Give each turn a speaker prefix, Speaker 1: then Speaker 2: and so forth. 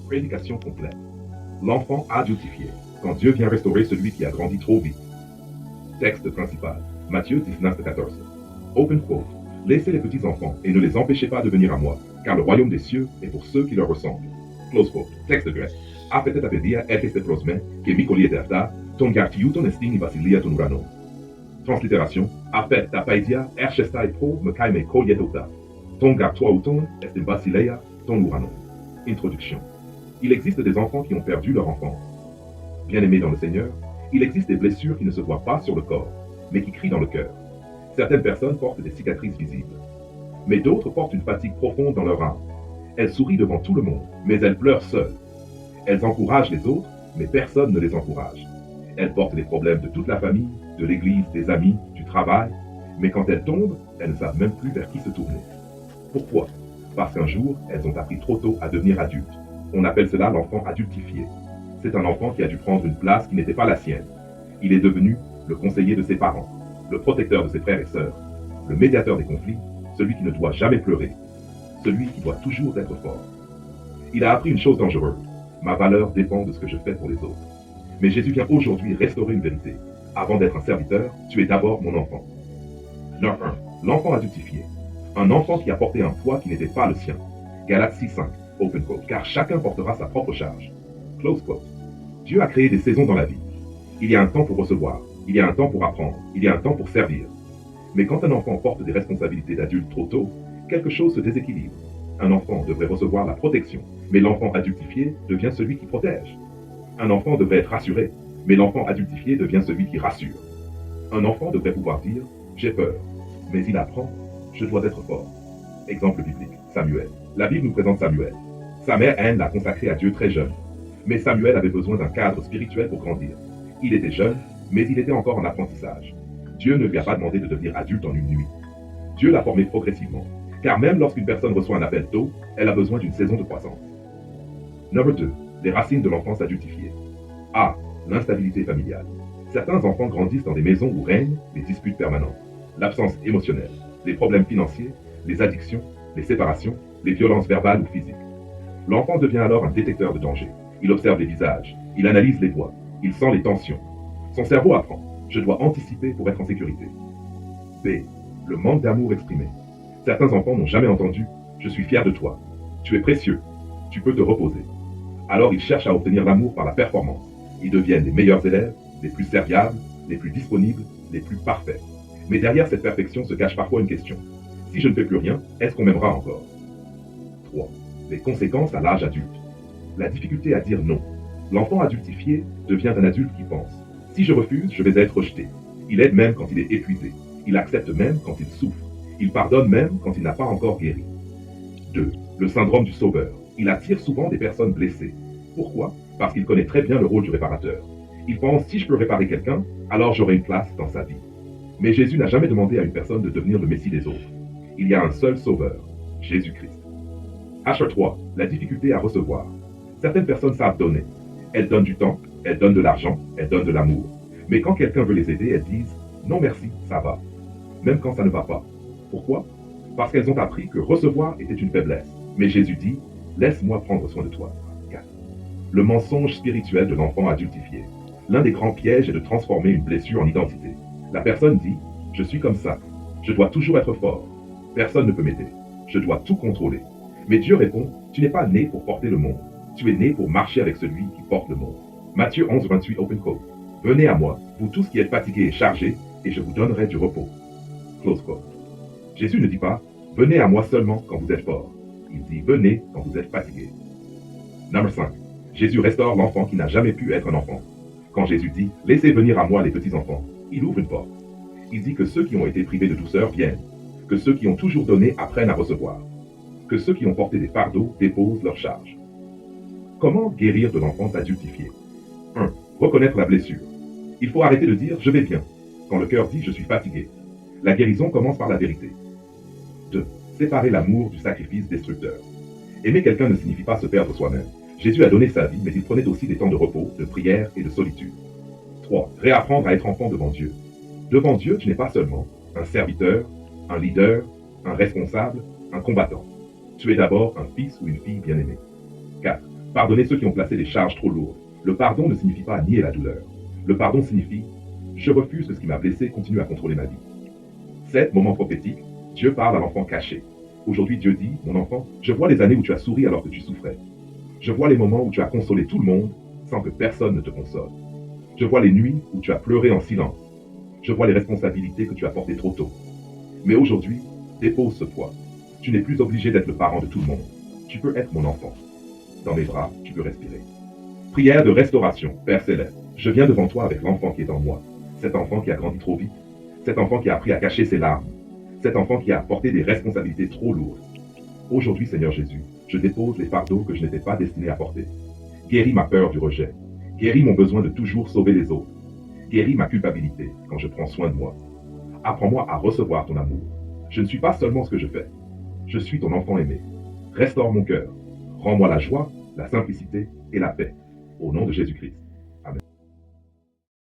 Speaker 1: Prédication complète. L'enfant adultifié, quand Dieu vient restaurer celui qui a grandi trop vite. Texte principal, Matthieu 19:14. Open quote. Laissez les petits enfants et ne les empêchez pas de venir à moi, car le royaume des cieux est pour ceux qui leur ressemblent. Close quote. Texte grec. Apetete apedia et este prosme, que mi coliete afta, ton gartiuton estini basilia ton urano. Translittération. Apet tapaidia erchestai pro me kaime colietota. Ton gartuauton est basileia ton urano. Introduction. Il existe des enfants qui ont perdu leur enfance. Bien-aimés dans le Seigneur, il existe des blessures qui ne se voient pas sur le corps, mais qui crient dans le cœur. Certaines personnes portent des cicatrices visibles, mais d'autres portent une fatigue profonde dans leur âme. Elles sourient devant tout le monde, mais elles pleurent seules. Elles encouragent les autres, mais personne ne les encourage. Elles portent les problèmes de toute la famille, de l'église, des amis, du travail, mais quand elles tombent, elles ne savent même plus vers qui se tourner. Pourquoi? Parce qu'un jour, elles ont appris trop tôt à devenir adultes. On appelle cela l'enfant adultifié. C'est un enfant qui a dû prendre une place qui n'était pas la sienne. Il est devenu le conseiller de ses parents, le protecteur de ses frères et sœurs, le médiateur des conflits, celui qui ne doit jamais pleurer, celui qui doit toujours être fort. Il a appris une chose dangereuse. Ma valeur dépend de ce que je fais pour les autres. Mais Jésus vient aujourd'hui restaurer une vérité. Avant d'être un serviteur, tu es d'abord mon enfant. Numéro 1. L'enfant adultifié. Un enfant qui a porté un poids qui n'était pas le sien. Galates 6:5. Open quote. Car chacun portera sa propre charge. Close quote. Dieu a créé des saisons dans la vie. Il y a un temps pour recevoir, il y a un temps pour apprendre, il y a un temps pour servir. Mais quand un enfant porte des responsabilités d'adulte trop tôt, quelque chose se déséquilibre. Un enfant devrait recevoir la protection, mais l'enfant adultifié devient celui qui protège. Un enfant devrait être rassuré, mais l'enfant adultifié devient celui qui rassure. Un enfant devrait pouvoir dire « j'ai peur », mais il apprend « je dois être fort ». Exemple biblique, Samuel. La Bible nous présente Samuel. Sa mère Anne l'a consacré à Dieu très jeune. Mais Samuel avait besoin d'un cadre spirituel pour grandir. Il était jeune, mais il était encore en apprentissage. Dieu ne lui a pas demandé de devenir adulte en une nuit. Dieu l'a formé progressivement, car même lorsqu'une personne reçoit un appel tôt, elle a besoin d'une saison de croissance. Numéro 2. Les racines de l'enfance adultifiée. A. L'instabilité familiale. Certains enfants grandissent dans des maisons où règnent les disputes permanentes, l'absence émotionnelle, les problèmes financiers, les addictions, les séparations, les violences verbales ou physiques. L'enfant devient alors un détecteur de danger. Il observe les visages, il analyse les voix, il sent les tensions. Son cerveau apprend. Je dois anticiper pour être en sécurité. B. Le manque d'amour exprimé. Certains enfants n'ont jamais entendu « Je suis fier de toi. Tu es précieux. Tu peux te reposer. » Alors ils cherchent à obtenir l'amour par la performance. Ils deviennent les meilleurs élèves, les plus serviables, les plus disponibles, les plus parfaits. Mais derrière cette perfection se cache parfois une question. Si je ne fais plus rien, est-ce qu'on m'aimera encore? 3. Les conséquences à l'âge adulte. La difficulté à dire non. L'enfant adultifié devient un adulte qui pense. Si je refuse, je vais être rejeté. Il aide même quand il est épuisé. Il accepte même quand il souffre. Il pardonne même quand il n'a pas encore guéri. 2. Le syndrome du sauveur. Il attire souvent des personnes blessées. Pourquoi? Parce qu'il connaît très bien le rôle du réparateur. Il pense, si je peux réparer quelqu'un, alors j'aurai une place dans sa vie. Mais Jésus n'a jamais demandé à une personne de devenir le Messie des autres. Il y a un seul sauveur, Jésus-Christ. H3. La difficulté à recevoir. Certaines personnes savent donner. Elles donnent du temps, elles donnent de l'argent, elles donnent de l'amour. Mais quand quelqu'un veut les aider, elles disent « Non merci, ça va ». Même quand ça ne va pas. Pourquoi? Parce qu'elles ont appris que recevoir était une faiblesse. Mais Jésus dit « Laisse-moi prendre soin de toi ». 4. Le mensonge spirituel de l'enfant adultifié. L'un des grands pièges est de transformer une blessure en identité. La personne dit « Je suis comme ça. Je dois toujours être fort. Personne ne peut m'aider. Je dois tout contrôler. » Mais Dieu répond « Tu n'es pas né pour porter le monde. Tu es né pour marcher avec celui qui porte le monde. » Matthieu 11:28 open quote. Venez à moi, vous tous qui êtes fatigués et chargés, et je vous donnerai du repos. Close quote. Jésus ne dit pas « Venez à moi seulement quand vous êtes fort ». Il dit « Venez quand vous êtes fatigués ». Numéro 5. Jésus restaure l'enfant qui n'a jamais pu être un enfant. Quand Jésus dit « Laissez venir à moi les petits enfants », il ouvre une porte. Il dit que ceux qui ont été privés de douceur viennent, que ceux qui ont toujours donné apprennent à recevoir, que ceux qui ont porté des fardeaux déposent leurs charges. Comment guérir de l'enfance adultifiée? 1. Reconnaître la blessure. Il faut arrêter de dire « je vais bien » quand le cœur dit « je suis fatigué ». La guérison commence par la vérité. 2. Séparer l'amour du sacrifice destructeur. Aimer quelqu'un ne signifie pas se perdre soi-même. Jésus a donné sa vie, mais il prenait aussi des temps de repos, de prière et de solitude. 3. Réapprendre à être enfant devant Dieu. Devant Dieu, tu n'es pas seulement un serviteur, un leader, un responsable, un combattant. Tu es d'abord un fils ou une fille bien-aimée. 4. Pardonnez ceux qui ont placé des charges trop lourdes. Le pardon ne signifie pas nier la douleur. Le pardon signifie je refuse que ce qui m'a blessé continue à contrôler ma vie. 7. Moment prophétique. Dieu parle à l'enfant caché. Aujourd'hui, Dieu dit, mon enfant, je vois les années où tu as souri alors que tu souffrais. Je vois les moments où tu as consolé tout le monde sans que personne ne te console. Je vois les nuits où tu as pleuré en silence. Je vois les responsabilités que tu as portées trop tôt. Mais aujourd'hui, dépose ce poids. Tu n'es plus obligé d'être le parent de tout le monde. Tu peux être mon enfant. Dans mes bras, tu peux respirer. Prière de restauration. Père Céleste, je viens devant toi avec l'enfant qui est en moi. Cet enfant qui a grandi trop vite. Cet enfant qui a appris à cacher ses larmes. Cet enfant qui a porté des responsabilités trop lourdes. Aujourd'hui, Seigneur Jésus, je dépose les fardeaux que je n'étais pas destiné à porter. Guéris ma peur du rejet. Guéris mon besoin de toujours sauver les autres. Guéris ma culpabilité quand je prends soin de moi. Apprends-moi à recevoir ton amour. Je ne suis pas seulement ce que je fais. Je suis ton enfant aimé. Restaure mon cœur. Rends-moi la joie, la simplicité et la paix. Au nom de Jésus-Christ.